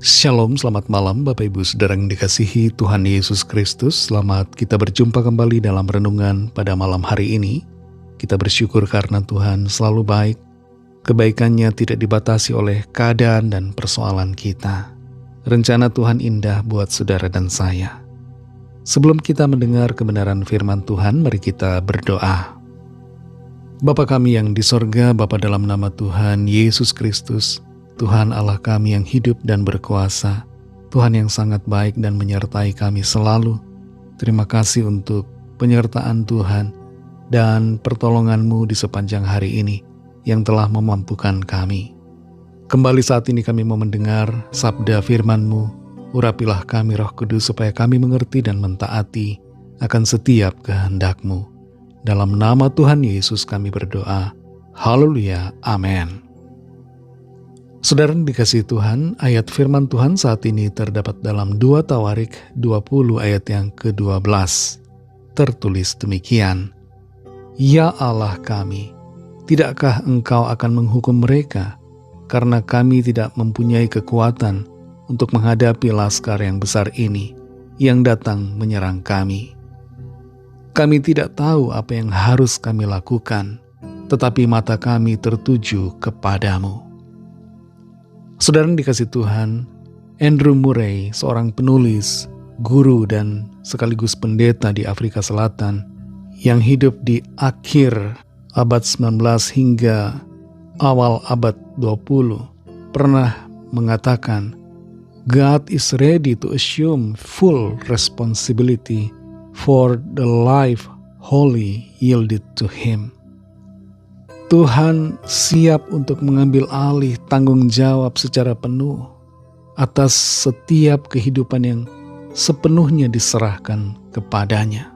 Shalom, selamat malam Bapak Ibu Saudara yang dikasihi Tuhan Yesus Kristus. Selamat kita berjumpa kembali dalam renungan pada malam hari ini. Kita bersyukur karena Tuhan selalu baik. Kebaikannya tidak dibatasi oleh keadaan dan persoalan kita. Rencana Tuhan indah buat saudara dan saya. Sebelum kita mendengar kebenaran firman Tuhan, mari kita berdoa. Bapa kami yang di sorga, Bapa dalam nama Tuhan Yesus Kristus, Tuhan Allah kami yang hidup dan berkuasa, Tuhan yang sangat baik dan menyertai kami selalu. Terima kasih untuk penyertaan Tuhan dan pertolongan-Mu di sepanjang hari ini yang telah memampukan kami. Kembali saat ini kami mau mendengar sabda firman-Mu. Urapilah kami Roh Kudus supaya kami mengerti dan mentaati akan setiap kehendak-Mu. Dalam nama Tuhan Yesus kami berdoa. Haleluya. Amin. Saudara dikasihi Tuhan, ayat firman Tuhan saat ini terdapat dalam 2 Tawarik 20 ayat yang ke-12. Tertulis demikian, Ya Allah kami, tidakkah Engkau akan menghukum mereka, karena kami tidak mempunyai kekuatan untuk menghadapi laskar yang besar ini, yang datang menyerang kami. Kami tidak tahu apa yang harus kami lakukan, tetapi mata kami tertuju kepadamu. Saudara dikasih Tuhan, Andrew Murray, seorang penulis, guru dan sekaligus pendeta di Afrika Selatan yang hidup di akhir abad 19 hingga awal abad 20, pernah mengatakan, God is ready to assume full responsibility for the life wholly yielded to Him. Tuhan siap untuk mengambil alih tanggung jawab secara penuh atas setiap kehidupan yang sepenuhnya diserahkan kepadanya.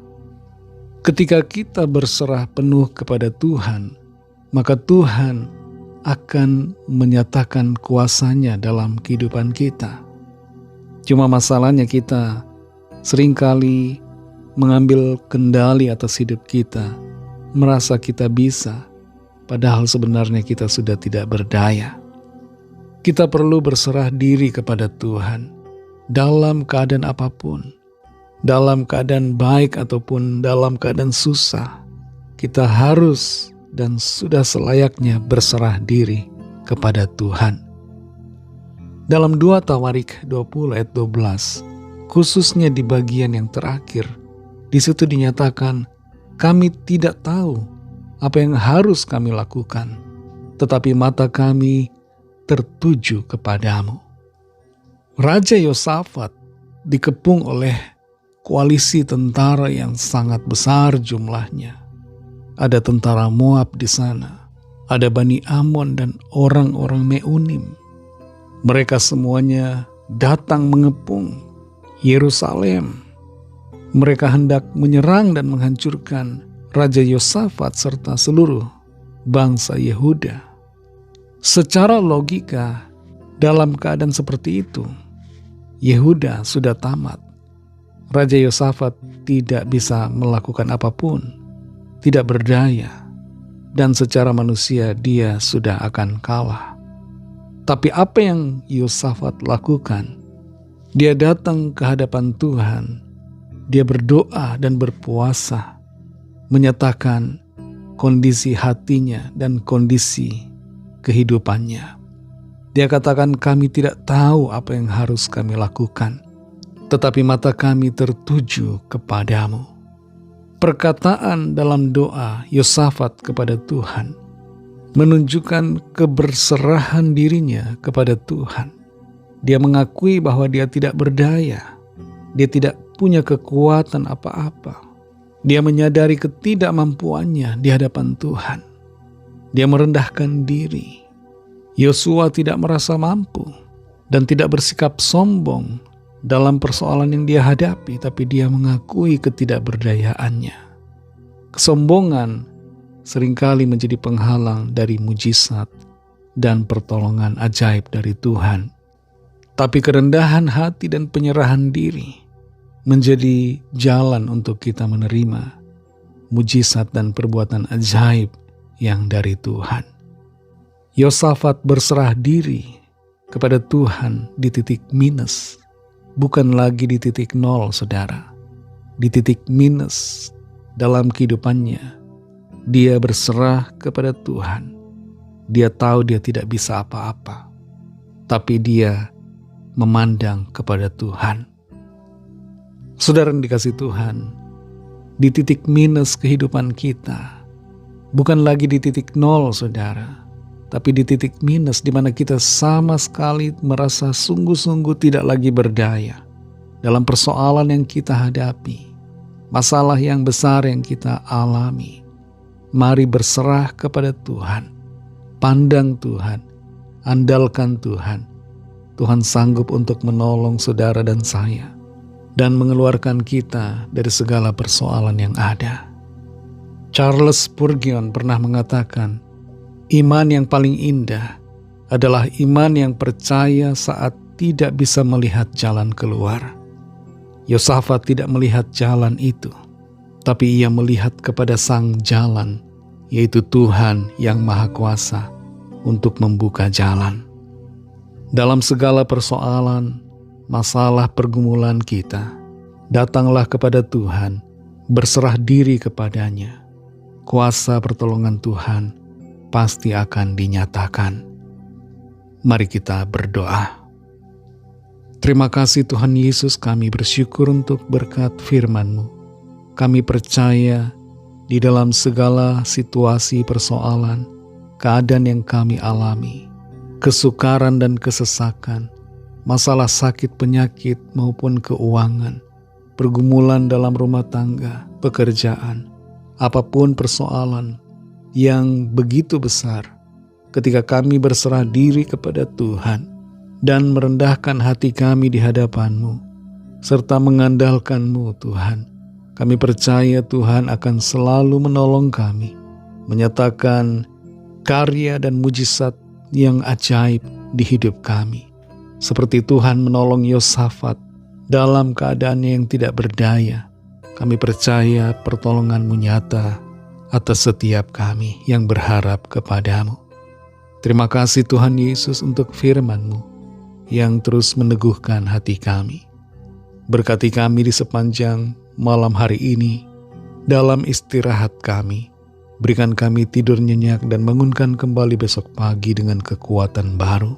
Ketika kita berserah penuh kepada Tuhan, maka Tuhan akan menyatakan kuasanya dalam kehidupan kita. Cuma masalahnya kita seringkali mengambil kendali atas hidup kita, merasa kita bisa, padahal sebenarnya kita sudah tidak berdaya. Kita perlu berserah diri kepada Tuhan dalam keadaan apapun, dalam keadaan baik ataupun dalam keadaan susah. Kita harus dan sudah selayaknya berserah diri kepada Tuhan. Dalam 2 Tawarik 20 ayat 12, khususnya di bagian yang terakhir, di situ dinyatakan, kami tidak tahu apa yang harus kami lakukan, tetapi mata kami tertuju kepadamu. Raja Yosafat dikepung oleh koalisi tentara yang sangat besar jumlahnya. Ada tentara Moab di sana, ada Bani Amon dan orang-orang Meunim. Mereka semuanya datang mengepung Yerusalem. Mereka hendak menyerang dan menghancurkan Raja Yosafat serta seluruh bangsa Yehuda. Secara logika, dalam keadaan seperti itu, Yehuda sudah tamat. Raja Yosafat tidak bisa melakukan apapun, tidak berdaya, dan secara manusia dia sudah akan kalah. Tapi apa yang Yosafat lakukan? Dia datang ke hadapan Tuhan, dia berdoa dan berpuasa, menyatakan kondisi hatinya dan kondisi kehidupannya. Dia katakan, kami tidak tahu apa yang harus kami lakukan, tetapi mata kami tertuju kepadamu. Perkataan dalam doa Yosafat kepada Tuhan menunjukkan keberserahan dirinya kepada Tuhan. Dia mengakui bahwa dia tidak berdaya, dia tidak punya kekuatan apa-apa. Dia menyadari ketidakmampuannya di hadapan Tuhan. Dia merendahkan diri. Yosua tidak merasa mampu dan tidak bersikap sombong dalam persoalan yang dia hadapi, tapi dia mengakui ketidakberdayaannya. Kesombongan seringkali menjadi penghalang dari mujizat dan pertolongan ajaib dari Tuhan. Tapi kerendahan hati dan penyerahan diri menjadi jalan untuk kita menerima mujizat dan perbuatan ajaib yang dari Tuhan. Yosafat berserah diri kepada Tuhan di titik minus, bukan lagi di titik nol, saudara. Di titik minus dalam kehidupannya, dia berserah kepada Tuhan. Dia tahu dia tidak bisa apa-apa, tapi dia memandang kepada Tuhan. Saudara yang dikasihi Tuhan, di titik minus kehidupan kita, bukan lagi di titik nol, saudara, tapi di titik minus di mana kita sama sekali merasa sungguh-sungguh tidak lagi berdaya dalam persoalan yang kita hadapi, masalah yang besar yang kita alami. Mari berserah kepada Tuhan, pandang Tuhan, andalkan Tuhan. Tuhan sanggup untuk menolong saudara dan saya, dan mengeluarkan kita dari segala persoalan yang ada. Charles Spurgeon pernah mengatakan, iman yang paling indah adalah iman yang percaya saat tidak bisa melihat jalan keluar. Yosafat tidak melihat jalan itu, tapi ia melihat kepada sang jalan, yaitu Tuhan yang Maha Kuasa untuk membuka jalan. Dalam segala persoalan, masalah pergumulan kita, datanglah kepada Tuhan, berserah diri kepadanya. Kuasa pertolongan Tuhan pasti akan dinyatakan. Mari kita berdoa. Terima kasih Tuhan Yesus, kami bersyukur untuk berkat firman-Mu. Kami percaya di dalam segala situasi persoalan, keadaan yang kami alami, kesukaran dan kesesakan, masalah sakit penyakit maupun keuangan, pergumulan dalam rumah tangga, pekerjaan, apapun persoalan yang begitu besar, ketika kami berserah diri kepada Tuhan dan merendahkan hati kami di hadapan-Mu, serta mengandalkan-Mu Tuhan, kami percaya Tuhan akan selalu menolong kami, menyatakan karya dan mujizat yang ajaib di hidup kami. Seperti Tuhan menolong Yosafat dalam keadaannya yang tidak berdaya, kami percaya pertolongan-Mu nyata atas setiap kami yang berharap kepada-Mu. Terima kasih Tuhan Yesus untuk firman-Mu yang terus meneguhkan hati kami. Berkati kami di sepanjang malam hari ini, dalam istirahat kami. Berikan kami tidur nyenyak dan bangunkan kembali besok pagi dengan kekuatan baru.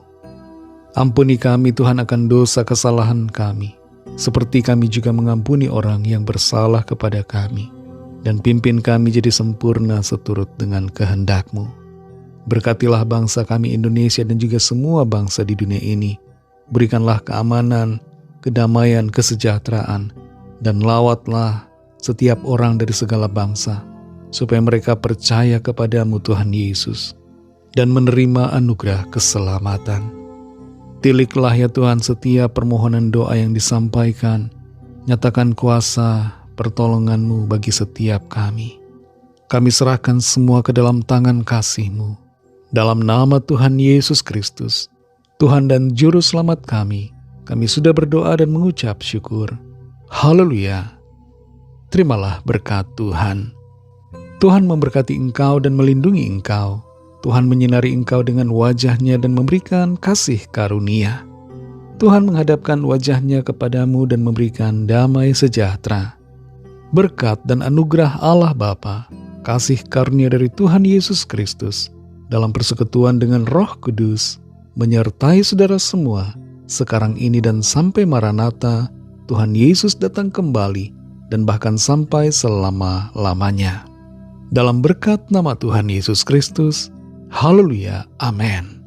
Ampuni kami Tuhan akan dosa kesalahan kami, seperti kami juga mengampuni orang yang bersalah kepada kami. Dan pimpin kami jadi sempurna seturut dengan kehendak-Mu. Berkatilah bangsa kami Indonesia dan juga semua bangsa di dunia ini. Berikanlah keamanan, kedamaian, kesejahteraan, dan lawatlah setiap orang dari segala bangsa, supaya mereka percaya kepada-Mu Tuhan Yesus, dan menerima anugerah keselamatan. Tiliklah ya Tuhan setiap permohonan doa yang disampaikan, nyatakan kuasa pertolongan-Mu bagi setiap kami. Kami serahkan semua ke dalam tangan kasih-Mu, dalam nama Tuhan Yesus Kristus, Tuhan dan Juru Selamat kami sudah berdoa dan mengucap syukur. Haleluya. Terimalah berkat Tuhan. Tuhan memberkati engkau dan melindungi engkau. Tuhan menyinari engkau dengan wajah-Nya dan memberikan kasih karunia. Tuhan menghadapkan wajah-Nya kepadamu dan memberikan damai sejahtera. Berkat dan anugerah Allah Bapa, kasih karunia dari Tuhan Yesus Kristus, dalam persekutuan dengan Roh Kudus, menyertai saudara semua, sekarang ini dan sampai Maranatha, Tuhan Yesus datang kembali, dan bahkan sampai selama-lamanya. Dalam berkat nama Tuhan Yesus Kristus, haleluya, amin.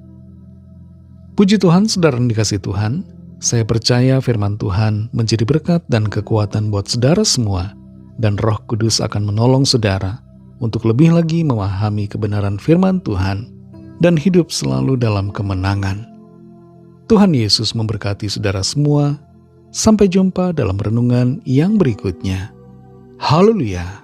Puji Tuhan, saudara yang dikasihi Tuhan, saya percaya firman Tuhan menjadi berkat dan kekuatan buat saudara semua, dan Roh Kudus akan menolong saudara untuk lebih lagi memahami kebenaran firman Tuhan dan hidup selalu dalam kemenangan. Tuhan Yesus memberkati saudara semua. Sampai jumpa dalam renungan yang berikutnya. Haleluya.